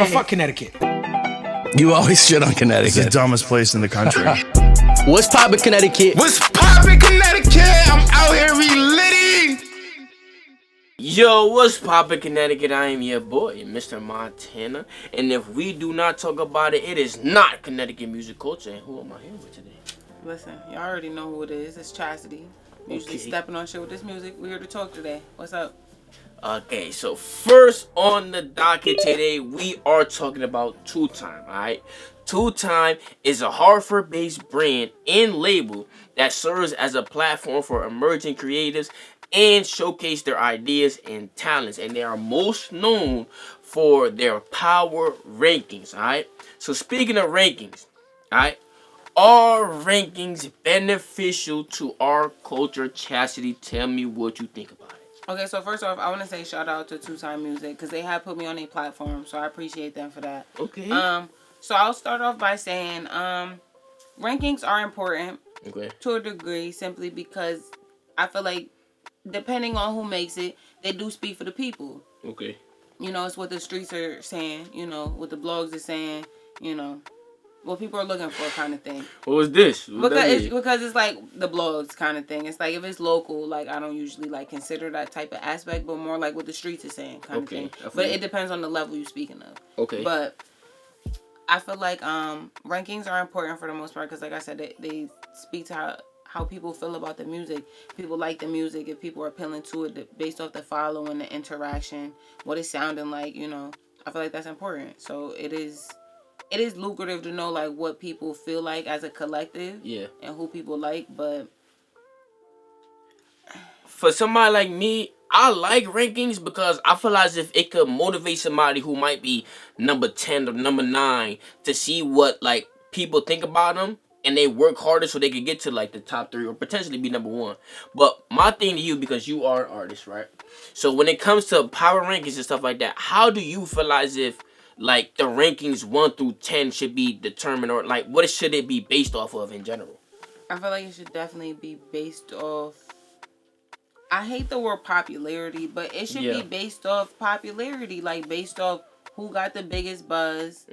But fuck Connecticut. You always shit on Connecticut. It's the dumbest place in the country. What's poppin', Connecticut? What's poppin', Connecticut? I'm out here relitting. Yo, what's poppin', Connecticut? I am your boy, Mr. Montana. And if we do not talk about it, it is not Connecticut music culture. And who am I here with today? Listen, y'all already know who it is. It's Chastity. Usually stepping on shit with this music. We're here to talk today. What's up? Okay, so first on the docket today, we are talking about Two Time, alright? Two Time is a Hartford-based brand and label that serves as a platform for emerging creatives and showcase their ideas and talents. And they are most known for their power rankings, alright? So speaking of rankings, alright? Are rankings beneficial to our culture? Chastity, tell me what you think about it. Okay, so first off, I want to say shout out to Two Time Music because they have put me on a platform, so I appreciate them for that. Okay. So I'll start off by saying rankings are important to a degree simply because I feel like depending on who makes it, they do speak for the people. Okay. You know, it's what the streets are saying, you know, what the blogs are saying, you know, what people are looking for kind of thing. What was this? Because it's like the blogs kind of thing. It's like if it's local, like I don't usually like consider that type of aspect, but more like what the streets are saying kind of thing. But it depends on the level you're speaking of. Okay. But I feel like rankings are important for the most part because like I said, they speak to how people feel about the music. People like the music. If people are appealing to it based off the following, the interaction, what it's sounding like, you know, I feel like that's important. So it is lucrative to know like what people feel like as a collective, and who people like. But for somebody like me, I like rankings because I feel as if it could motivate somebody who might be number 10 or number 9 to see what like people think about them, and they work harder so they could get to like the top 3 or potentially be number 1. But my thing to you, because you are an artist, right? So when it comes to power rankings and stuff like that, how do you feel as if like the rankings 1 through 10 should be determined, or like what should it be based off of in general? I feel like it should definitely be based off, I hate the word popularity, but it should be based off popularity, like based off who got the biggest buzz,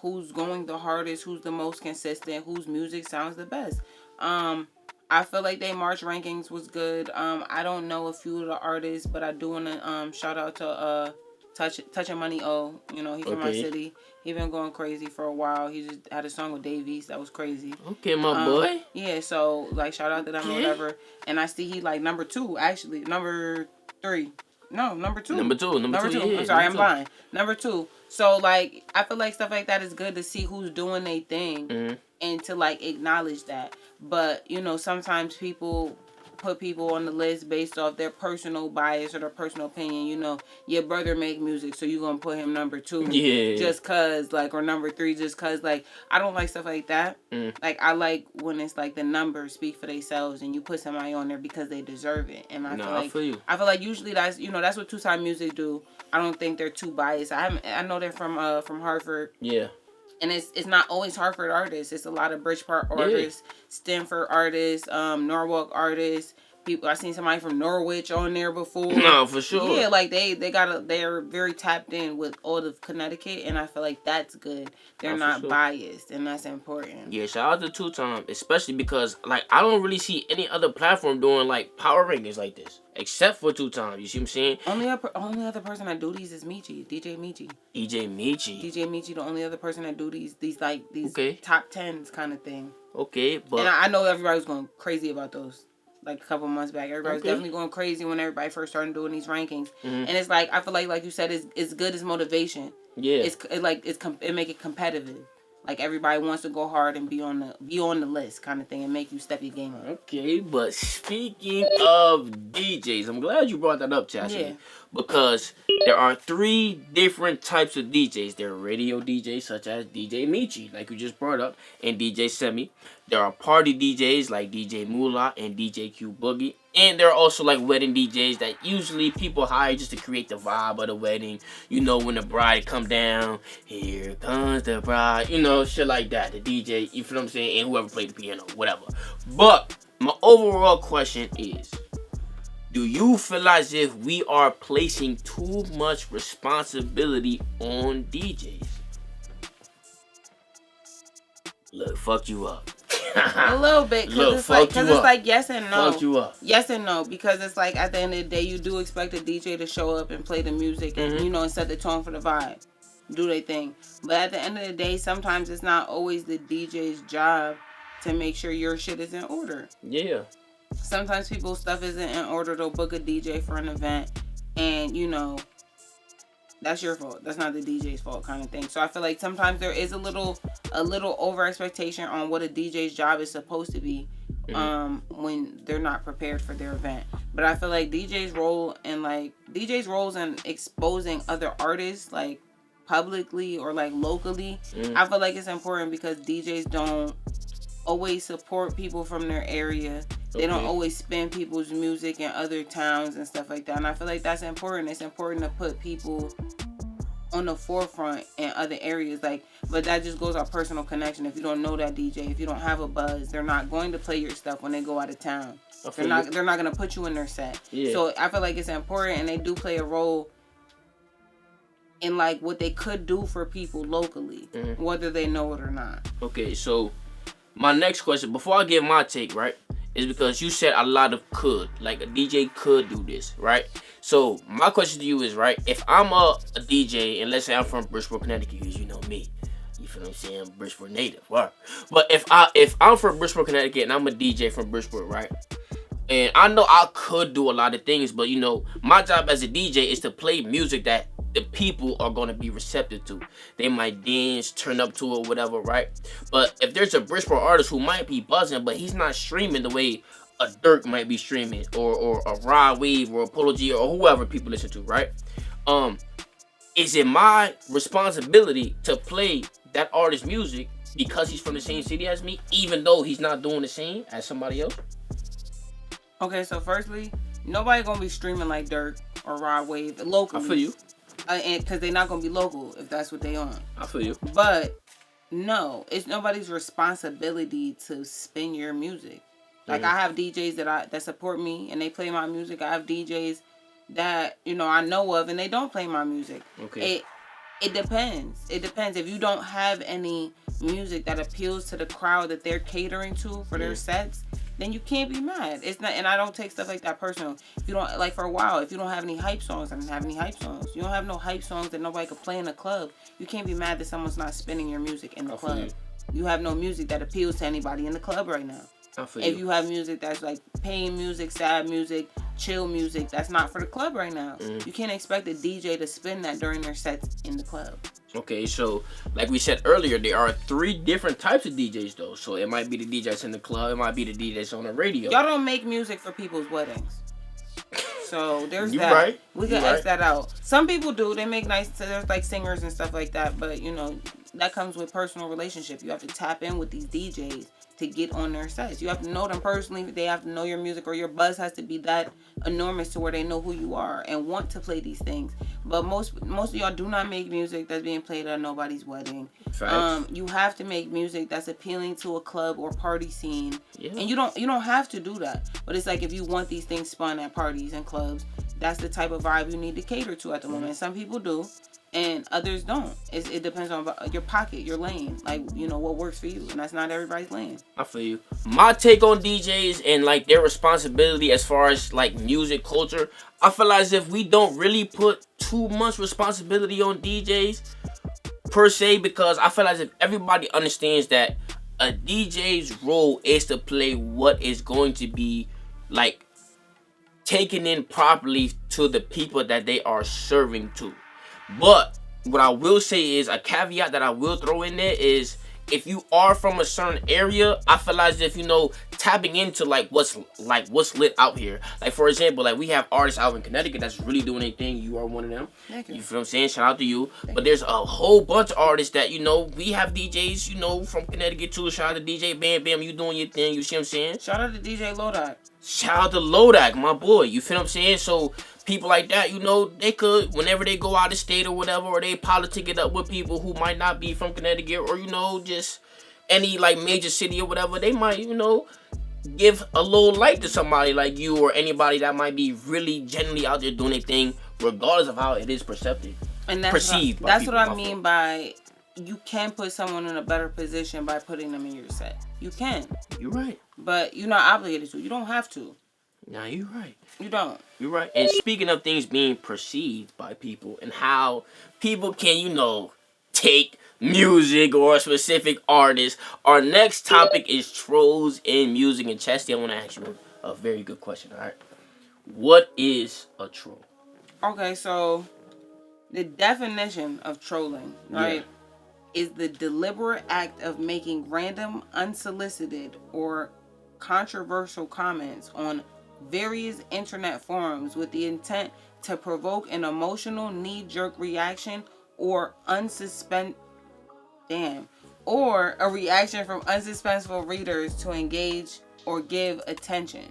who's going the hardest, who's the most consistent, whose music sounds the best. I feel like they March rankings was good. I don't know a few of the artists, but I do want to shout out to Touching Money O. You know, he's from my city. He been going crazy for a while. He just had a song with Davies that was crazy. Okay, my boy. Yeah, so like shout out to them or whatever. And I see he like number 2 actually, number 3. No, number 2. Number two. Yeah, I'm sorry, I'm blind. Number 2. So like I feel like stuff like that is good to see who's doing their thing and to like acknowledge that. But you know, sometimes people put people on the list based off their personal bias or their personal opinion. You know, your brother make music, so you gonna put him number 2 just cause like, or number 3 just cause like, I don't like stuff like that. Like I like when it's like the numbers speak for themselves and you put somebody on there because they deserve it. And I feel like usually that's, you know, that's what Two Time Music do. I don't think they're too biased. I know they're from Hartford. Yeah. And it's not always Hartford artists. It's a lot of Bridgeport artists, Stanford artists, Norwalk artists. People, I seen somebody from Norwich on there before. No, for sure. Yeah, like they're very tapped in with all of Connecticut, and I feel like that's good. They're not biased, and that's important. Yeah, shout out to Two Time, especially because like I don't really see any other platform doing like power rankings like this, except for Two Time. You see what I'm saying? Only other person that do these is Michi, DJ Michi. DJ Michi, the only other person that do these top 10s kind of thing. Okay, but and I know everybody was going crazy about those. Like a couple months back, everybody was definitely going crazy when everybody first started doing these rankings, and it's like I feel like you said, it's good as motivation. Yeah, it make it competitive. Like everybody wants to go hard and be on the list kind of thing, and make you step your game up. Okay, but speaking of DJs, I'm glad you brought that up, Chastity, because there are 3 different types of DJs. There are radio DJs such as DJ Michi, like you just brought up, and DJ Semi. There are party DJs like DJ Moolah and DJ Q Boogie. And there are also like wedding DJs that usually people hire just to create the vibe of the wedding. You know, when the bride come down, here comes the bride. You know, shit like that. The DJ, you feel what I'm saying? And whoever played the piano, whatever. But my overall question is, do you feel as if we are placing too much responsibility on DJs? Look, fuck you up. A little bit, because it's like yes and no. Fuck you up. Yes and no, because it's like at the end of the day, you do expect a DJ to show up and play the music and and set the tone for the vibe, do their thing. But at the end of the day, sometimes it's not always the DJ's job to make sure your shit is in order. Yeah. Sometimes people's stuff isn't in order. They'll book a DJ for an event, and that's your fault. That's not the DJ's fault, kind of thing. So I feel like sometimes there is a little over expectation on what a DJ's job is supposed to be when they're not prepared for their event. But I feel like DJ's roles in exposing other artists, like publicly or like locally, I feel like it's important, because DJs don't always support people from their area. They don't always spin people's music in other towns and stuff like that. And I feel like that's important. It's important to put people on the forefront in other areas. But that just goes off personal connection. If you don't know that DJ, if you don't have a buzz, they're not going to play your stuff when they go out of town. They're not going to put you in their set. Yeah. So I feel like it's important, and they do play a role in like what they could do for people locally, whether they know it or not. Okay, so my next question, before I give my take, right, is because you said a lot of could. Like a DJ could do this, right? So my question to you is, right, if I'm a DJ, and let's say I'm from Bridgeport, Connecticut, because you know me. You feel what I'm saying? Bridgeport native, right? But if I'm from Bridgeport, Connecticut, and I'm a DJ from Bridgeport, right? And I know I could do a lot of things, but my job as a DJ is to play music that the people are going to be receptive to. They might dance, turn up to it, whatever, right? But if there's a Bridgeport artist who might be buzzing, but he's not streaming the way a Dirk might be streaming, or a Rod Wave, or a Polo G, or whoever people listen to, right? Is it my responsibility to play that artist's music because he's from the same city as me, even though he's not doing the same as somebody else? Okay, so firstly, nobody gonna be streaming like Dirk or Rod Wave locally. I feel you. And because they're not gonna be local if that's what they on. I feel you. But no, it's nobody's responsibility to spin your music. Like I have DJs that support me and they play my music. I have DJs that I know of and they don't play my music. Okay. It depends. It depends. If you don't have any music that appeals to the crowd that they're catering to for their sets, then you can't be mad. It's not, and I don't take stuff like that personal. If you don't, like for a while, if you don't have any hype songs, I don't have any hype songs. You don't have no hype songs that nobody could play in a club. You can't be mad that someone's not spinning your music in the club. You have no music that appeals to anybody in the club right now. If you have music that's like pain music, sad music, chill music, that's not for the club right now. You can't expect a DJ to spin that during their sets in the club. Okay, so like we said earlier, there are 3 different types of DJs though. So it might be the DJs in the club, it might be the DJs on the radio. Y'all don't make music for people's weddings. So there's you that. Right. We can X that out. Some people do. They make nice, there's like singers and stuff like that. But that comes with personal relationship. You have to tap in with these DJs to get on their sets. You have to know them personally. They have to know your music, or your buzz has to be that enormous to where they know who you are and want to play these things. But most of y'all do not make music that's being played at nobody's wedding. You have to make music that's appealing to a club or party scene. Yeah. And you don't have to do that. But it's like if you want these things spun at parties and clubs, that's the type of vibe you need to cater to at the moment. Some people do, and others don't. It depends on your pocket, your lane, like what works for you, and that's not everybody's lane. I feel you. My take on DJs and like their responsibility as far as like music culture, I feel as if we don't really put too much responsibility on DJs per se, because I feel as if everybody understands that a DJ's role is to play what is going to be like taken in properly to the people that they are serving to. But what I will say is, a caveat that I will throw in there is, if you are from a certain area, I feel as if tapping into like what's lit out here. Like for example, like we have artists out in Connecticut that's really doing their thing. You are one of them. Thank you. You feel what I'm saying? Shout out to you. But there's a whole bunch of artists that we have DJs from Connecticut too. Shout out to DJ Bam Bam. You doing your thing. You see what I'm saying? Shout out to DJ Lodak. Shout out to Lodak, my boy. You feel what I'm saying? So people like that, they could, whenever they go out of state or whatever, or they politic it up with people who might not be from Connecticut, or just any like major city or whatever, they might, give a little light to somebody like you or anybody that might be really genuinely out there doing their thing, regardless of how it is perceived. And perceived. That's what I mean by you can put someone in a better position by putting them in your set. You can. You're right. But you're not obligated to. You don't have to. Nah, you're right. You don't. You're right. And speaking of things being perceived by people and how people can, take music or a specific artist, our next topic is trolls in music. And Chastity, I want to ask you a very good question, all right? What is a troll? Okay, so the definition of trolling, right, is the deliberate act of making random, unsolicited, or controversial comments on various internet forums with the intent to provoke an emotional knee-jerk reaction or or a reaction from unsuspenseful readers to engage or give attention.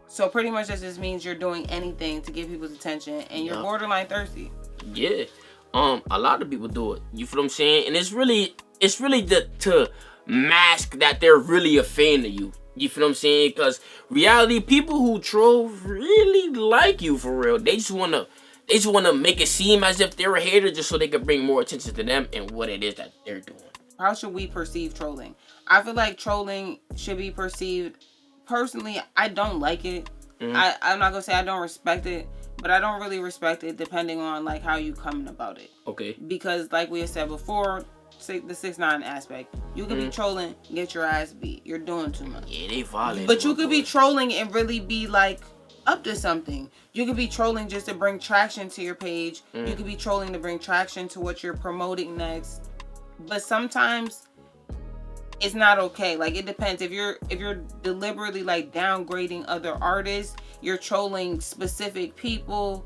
So pretty much that just means you're doing anything to get people's attention and you're borderline thirsty. Yeah. A lot of people do it. You feel what I'm saying? And it's really to mask that they're really a fan of you. You feel what I'm saying? Because reality, people who troll really like you for real. They just wanna make it seem as if they're a hater just so they can bring more attention to them and what it is that they're doing. How should we perceive trolling? I feel like trolling should be perceived. Personally, I don't like it. I'm not gonna say I don't respect it, but I don't really respect it depending on like how you coming about it. Okay. Because like we had said before, the 6ix9ine aspect, you could be trolling, get your ass beat. You're doing too much. Yeah, they violate. But you could be trolling and really be like up to something. You could be trolling just to bring traction to your page. You could be trolling to bring traction to what you're promoting next. But sometimes it's not okay. Like it depends. If you're deliberately like downgrading other artists, you're trolling specific people,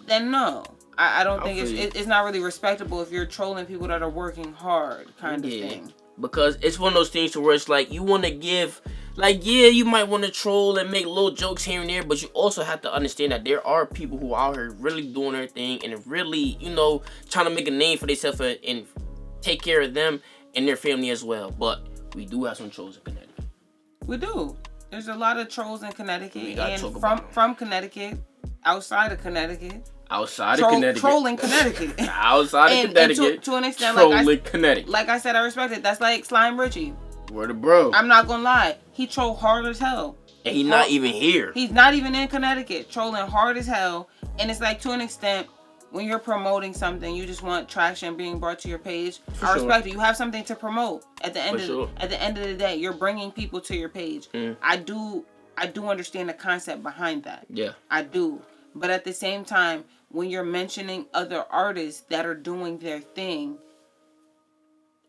then no. I don't think it's not really respectable if you're trolling people that are working hard kind of thing. Because it's one of those things to where it's like you want to give, like, yeah, you might want to troll and make little jokes here and there, but you also have to understand that there are people who are out here really doing their thing and really, trying to make a name for themselves and take care of them and their family as well. But we do have some trolls in Connecticut. We do. There's a lot of trolls in Connecticut and from Connecticut, outside of Connecticut. Trolling Connecticut. Outside of Connecticut. And to an extent, trolling Connecticut. Like I said, I respect it. That's like Slime Richie. Word of bro. I'm not gonna lie. He trolled hard as hell. And he's not even here. He's not even in Connecticut. Trolling hard as hell. And it's like to an extent, when you're promoting something, you just want traction being brought to your page. I respect it. You have something to promote. At the end of the day, you're bringing people to your page. I do understand the concept behind that. Yeah. I do. But at the same time, when you're mentioning other artists that are doing their thing,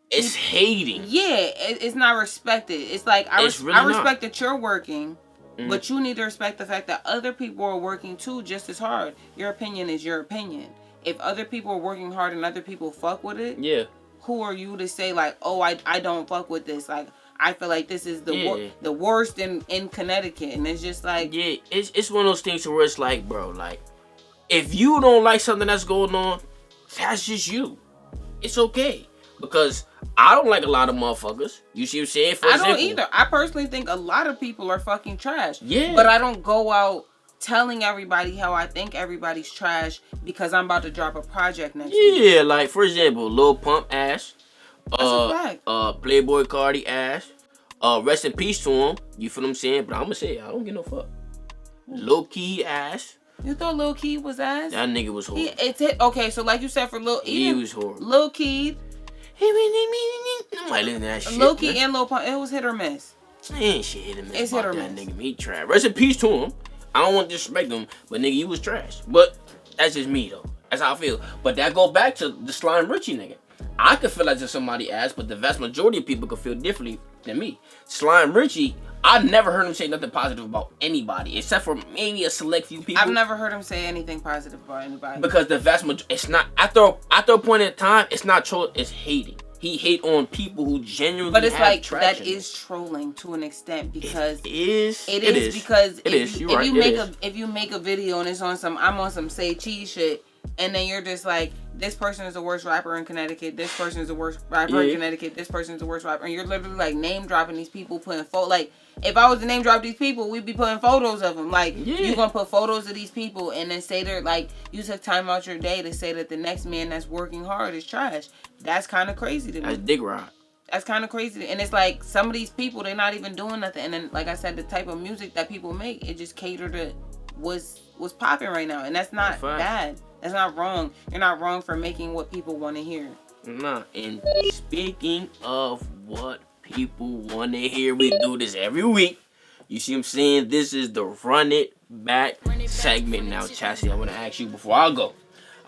it's hating. Yeah, it's not respected. It's like I respect that you're working, but you need to respect the fact that other people are working too just as hard. Your opinion is your opinion. If other people are working hard and other people fuck with it, who are you to say like, oh, I don't fuck with this? Like, I feel like this is the worst in Connecticut, and it's just like it's one of those things where it's like, bro, like if you don't like something that's going on, that's just you. It's okay because I don't like a lot of motherfuckers. You see what I'm saying? I don't either. I personally think a lot of people are fucking trash. Yeah, but I don't go out telling everybody how I think everybody's trash because I'm about to drop a project next week. Yeah, like for example, Lil Pump ass. That's a fact. Playboy Cardi ass. Rest in peace to him. You feel what I'm saying? But I'm gonna say I don't give no fuck. Lil Key ass. You thought Lil Key was ass? That nigga was horrible. Okay, so like you said for Lil, he was horrible. Lil Key. I'm like listening to that shit. Lil Key and Lil Pump, it was hit or miss. Ain't shit hit or miss. It's hit or that miss. Nigga, he trash. Rest in peace to him. I don't want to disrespect him, but nigga, you was trash. But that's just me though. That's how I feel. But that go back to the Slime Richie nigga. I could feel like just somebody ass, but the vast majority of people could feel differently than me. Slime Richie, I've never heard him say nothing positive about anybody, except for maybe a select few people. I've never heard him say anything positive about anybody. Because the vast majority, it's not, after a point in time, it's not troll, it's hating. He hate on people who genuinely but it's have like traction. That is trolling to an extent because it is because if you make a video and it's on some I'm on some say cheese shit, and then you're just like, this person is the worst rapper in Connecticut. This person is the worst rapper in Connecticut. This person is the worst rapper. And you're literally like name dropping these people, putting like, if I was to name drop these people, we'd be putting photos of them. Like, you're gonna put photos of these people and then say they're like, you took time out your day to say that the next man that's working hard is trash. That's kind of crazy to me. That's dick ride. That's kind of crazy. And it's like, some of these people, they're not even doing nothing. And then, like I said, the type of music that people make, it just cater to what's popping right now. And that's not bad. That's not wrong. You're not wrong for making what people want to hear. Nah, and speaking of what people want to hear, we do this every week. You see what I'm saying? This is the Run It Back segment. Now, Chastity, I want to ask you, before I go,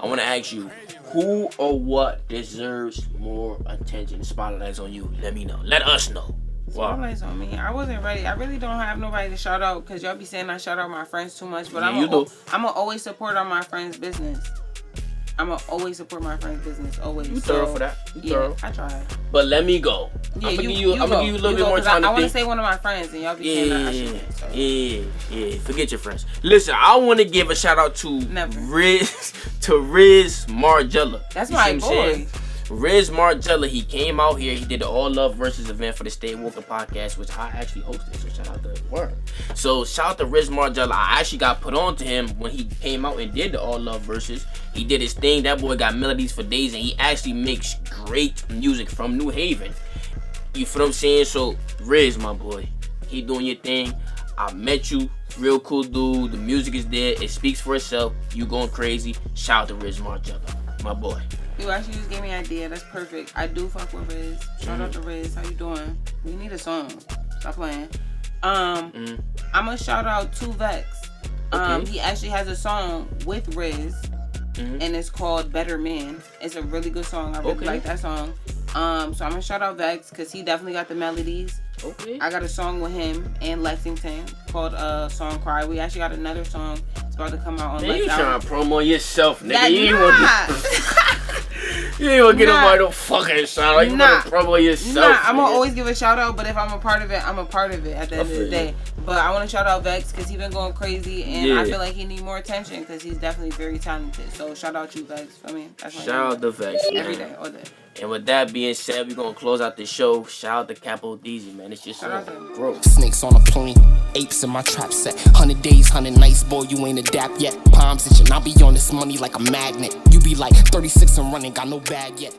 I want to ask you, who or what deserves more attention? The spotlight's on you. Let me know. Let us know. Spotlight's on me. I wasn't ready. I really don't have nobody to shout out, because y'all be saying I shout out my friends too much. But I'm going to always support on my friends' business. I'm going to always support my friend's business. Always. You thorough for that. You thorough. I tried. But let me go. Yeah, I'm going to give you a little bit more time to think. I want to say one of my friends, and y'all be saying that I shouldn't. So. Yeah. Forget your friends. Listen, I want to give a shout out to Riz Margella. That's my boy. Riz Margella, he came out here. He did the All Love Versus event for the Stay Woken podcast, which I actually hosted. So shout out to Word. So shout out to Riz Margella. I actually got put on to him when he came out and did the All Love Versus. He did his thing. That boy got melodies for days, and he actually makes great music from New Haven. You feel what I'm saying? So Riz, my boy, keep doing your thing. I met you, real cool dude. The music is there. It speaks for itself. You going crazy. Shout out to Riz Margella, my boy. You actually just gave me an idea. That's perfect. I do fuck with Riz. Shout out to Riz. How you doing? We need a song. Stop playing. I'm gonna shout out to Vex. He actually has a song with Riz, and it's called Better Man. It's a really good song. I really like that song. So I'm gonna shout out Vex, because he definitely got the melodies. I got a song with him and Lexington called Song Cry. We actually got another song. It's about to come out on Lex. You trying to promo yourself, nigga. You ain't want to get nobody no fucking shout out. You want to promo yourself. I'm going to always give a shout out, but if I'm a part of it, I'm a part of it at the end of the day. But I want to shout out Vex, because he's been going crazy, and I feel like he need more attention, because he's definitely very talented. So shout out you, Vex. I mean, that's my shout out to Vex. Every day, all day. And with that being said, we're going to close out the show. Shout out to Capo DZ, man. It's just so gross. Snakes on a plane, apes in my trap set. 100 days, 100 nights, boy, you ain't adapt yet. Palms itching, I'll be on this money like a magnet. You be like 36 and running, got no bag yet.